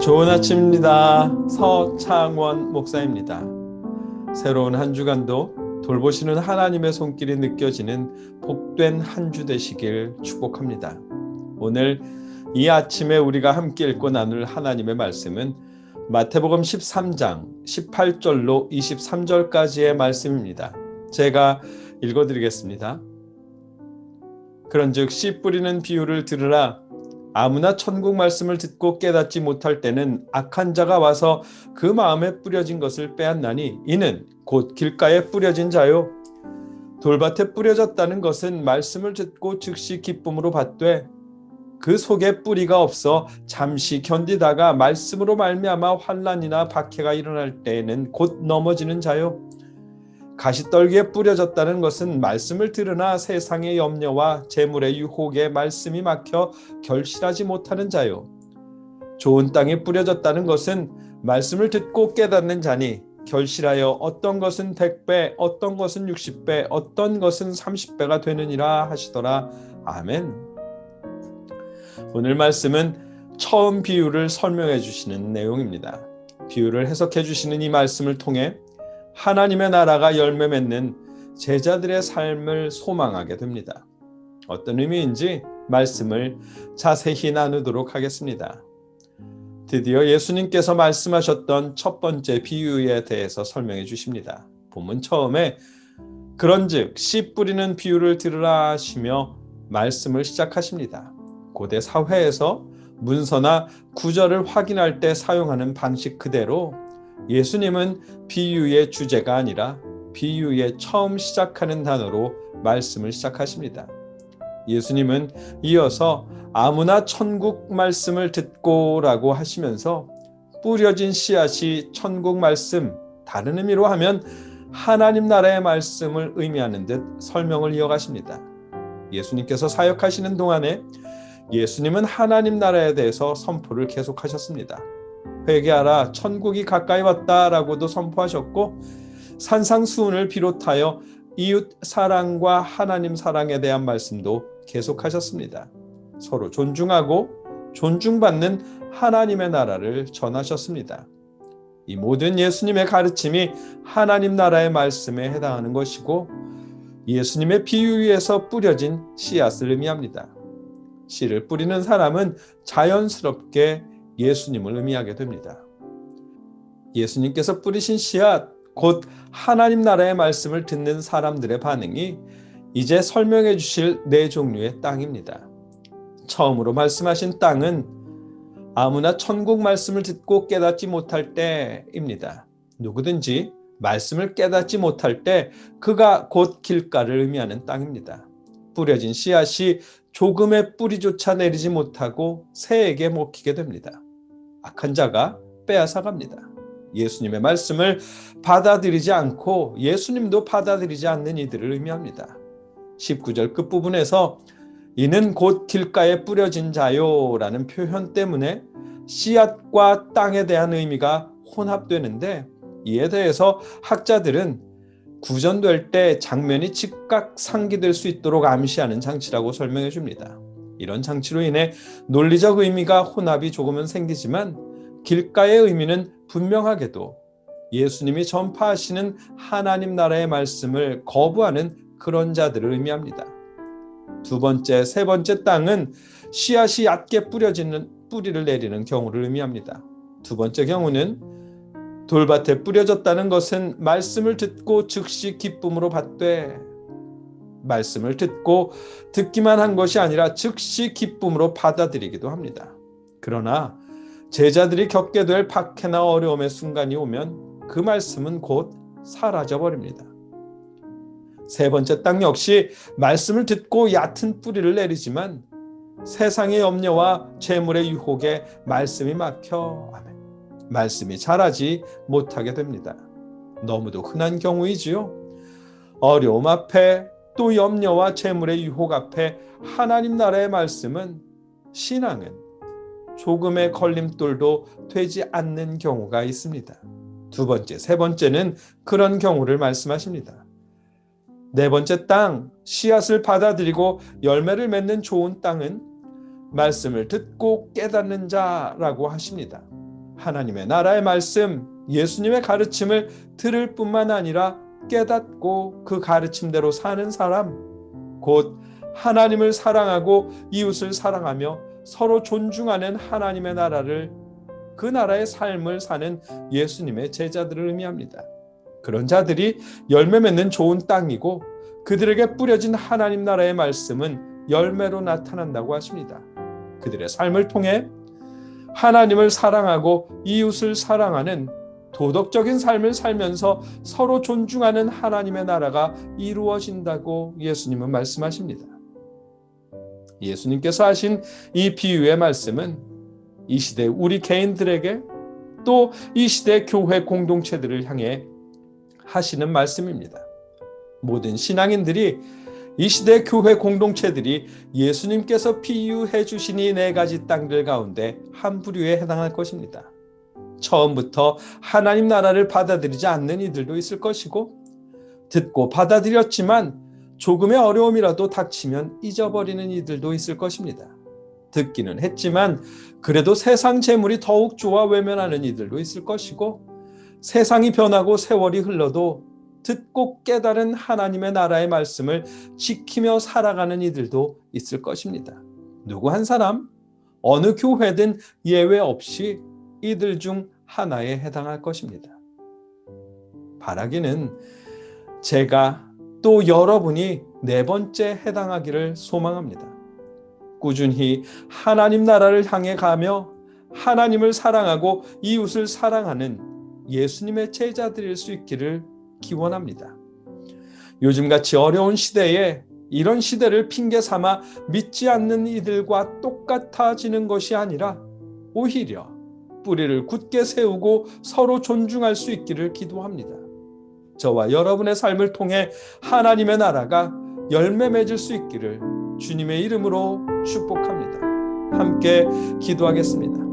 좋은 아침입니다. 서창원 목사입니다. 새로운 한 주간도 돌보시는 하나님의 손길이 느껴지는 복된 한 주 되시길 축복합니다. 오늘 이 아침에 우리가 함께 읽고 나눌 하나님의 말씀은 마태복음 13장 18절로 23절까지의 말씀입니다. 제가 읽어드리겠습니다. 그런즉 씨 뿌리는 비유를 들으라. 아무나 천국 말씀을 듣고 깨닫지 못할 때는 악한 자가 와서 그 마음에 뿌려진 것을 빼앗나니 이는 곧 길가에 뿌려진 자요. 돌밭에 뿌려졌다는 것은 말씀을 듣고 즉시 기쁨으로 받되 그 속에 뿌리가 없어 잠시 견디다가 말씀으로 말미암아 환난이나 박해가 일어날 때에는 곧 넘어지는 자요. 가시떨기에 뿌려졌다는 것은 말씀을 들으나 세상의 염려와 재물의 유혹에 말씀이 막혀 결실하지 못하는 자요. 좋은 땅에 뿌려졌다는 것은 말씀을 듣고 깨닫는 자니 결실하여 어떤 것은 100배, 어떤 것은 60배, 어떤 것은 30배가 되느니라 하시더라. 아멘. 오늘 말씀은 처음 비유를 설명해 주시는 내용입니다. 비유를 해석해 주시는 이 말씀을 통해 하나님의 나라가 열매 맺는 제자들의 삶을 소망하게 됩니다. 어떤 의미인지 말씀을 자세히 나누도록 하겠습니다. 드디어 예수님께서 말씀하셨던 첫 번째 비유에 대해서 설명해 주십니다. 본문 처음에 그런즉 씨 뿌리는 비유를 들으라 하시며 말씀을 시작하십니다. 고대 사회에서 문서나 구절을 확인할 때 사용하는 방식 그대로 예수님은 비유의 주제가 아니라 비유의 처음 시작하는 단어로 말씀을 시작하십니다. 예수님은 이어서 아무나 천국 말씀을 듣고라고 하시면서 뿌려진 씨앗이 천국 말씀, 다른 의미로 하면 하나님 나라의 말씀을 의미하는 듯 설명을 이어가십니다. 예수님께서 사역하시는 동안에 예수님은 하나님 나라에 대해서 선포를 계속하셨습니다. 회개하라 천국이 가까이 왔다라고도 선포하셨고 산상수훈을 비롯하여 이웃 사랑과 하나님 사랑에 대한 말씀도 계속하셨습니다. 서로 존중하고 존중받는 하나님의 나라를 전하셨습니다. 이 모든 예수님의 가르침이 하나님 나라의 말씀에 해당하는 것이고 예수님의 비유에서 뿌려진 씨앗을 의미합니다. 씨를 뿌리는 사람은 자연스럽게 예수님을 의미하게 됩니다. 예수님께서 뿌리신 씨앗, 곧 하나님 나라의 말씀을 듣는 사람들의 반응이 이제 설명해 주실 네 종류의 땅입니다. 처음으로 말씀하신 땅은 아무나 천국 말씀을 듣고 깨닫지 못할 때입니다. 누구든지 말씀을 깨닫지 못할 때 그가 곧 길가를 의미하는 땅입니다. 뿌려진 씨앗이 조금의 뿌리조차 내리지 못하고 새에게 먹히게 됩니다. 악한 자가 빼앗아갑니다. 예수님의 말씀을 받아들이지 않고 예수님도 받아들이지 않는 이들을 의미합니다. 19절 끝부분에서 이는 곧 길가에 뿌려진 자요 라는 표현 때문에 씨앗과 땅에 대한 의미가 혼합되는데 이에 대해서 학자들은 구전될 때 장면이 즉각 상기될 수 있도록 암시하는 장치라고 설명해 줍니다. 이런 장치로 인해 논리적 의미가 혼합이 조금은 생기지만 길가의 의미는 분명하게도 예수님이 전파하시는 하나님 나라의 말씀을 거부하는 그런 자들을 의미합니다. 두 번째, 세 번째 땅은 씨앗이 얕게 뿌려지는 뿌리를 내리는 경우를 의미합니다. 두 번째 경우는 돌밭에 뿌려졌다는 것은 말씀을 듣고 즉시 기쁨으로 받되 말씀을 듣고 듣기만 한 것이 아니라 즉시 기쁨으로 받아들이기도 합니다. 그러나 제자들이 겪게 될 박해나 어려움의 순간이 오면 그 말씀은 곧 사라져버립니다. 세 번째 땅 역시 말씀을 듣고 얕은 뿌리를 내리지만 세상의 염려와 재물의 유혹에 말씀이 막혀 말씀이 자라지 못하게 됩니다. 너무도 흔한 경우이지요. 어려움 앞에 또 염려와 재물의 유혹 앞에 하나님 나라의 말씀은 신앙은 조금의 걸림돌도 되지 않는 경우가 있습니다. 두 번째, 세 번째는 그런 경우를 말씀하십니다. 네 번째 땅, 씨앗을 받아들이고 열매를 맺는 좋은 땅은 말씀을 듣고 깨닫는 자라고 하십니다. 하나님의 나라의 말씀, 예수님의 가르침을 들을 뿐만 아니라 깨닫고 그 가르침대로 사는 사람, 곧 하나님을 사랑하고 이웃을 사랑하며 서로 존중하는 하나님의 나라를, 그 나라의 삶을 사는 예수님의 제자들을 의미합니다. 그런 자들이 열매 맺는 좋은 땅이고 그들에게 뿌려진 하나님 나라의 말씀은 열매로 나타난다고 하십니다. 그들의 삶을 통해 하나님을 사랑하고 이웃을 사랑하는 도덕적인 삶을 살면서 서로 존중하는 하나님의 나라가 이루어진다고 예수님은 말씀하십니다. 예수님께서 하신 이 비유의 말씀은 이 시대 우리 개인들에게 또 이 시대 교회 공동체들을 향해 하시는 말씀입니다. 모든 신앙인들이 이 시대 교회 공동체들이 예수님께서 비유해 주신 이 4가지 땅들 가운데 한 부류에 해당할 것입니다. 처음부터 하나님 나라를 받아들이지 않는 이들도 있을 것이고, 듣고 받아들였지만 조금의 어려움이라도 닥치면 잊어버리는 이들도 있을 것입니다. 듣기는 했지만 그래도 세상 재물이 더욱 좋아 외면하는 이들도 있을 것이고, 세상이 변하고 세월이 흘러도 듣고 깨달은 하나님의 나라의 말씀을 지키며 살아가는 이들도 있을 것입니다. 누구 한 사람, 어느 교회든 예외 없이 이들 중 하나에 해당할 것입니다. 바라기는 제가 또 여러분이 4번째 해당하기를 소망합니다. 꾸준히 하나님 나라를 향해 가며 하나님을 사랑하고 이웃을 사랑하는 예수님의 제자들일 수 있기를 기원합니다. 요즘같이 어려운 시대에 이런 시대를 핑계 삼아 믿지 않는 이들과 똑같아지는 것이 아니라 오히려 뿌리를 굳게 세우고 서로 존중할 수 있기를 기도합니다. 저와 여러분의 삶을 통해 하나님의 나라가 열매 맺을 수 있기를 주님의 이름으로 축복합니다. 함께 기도하겠습니다.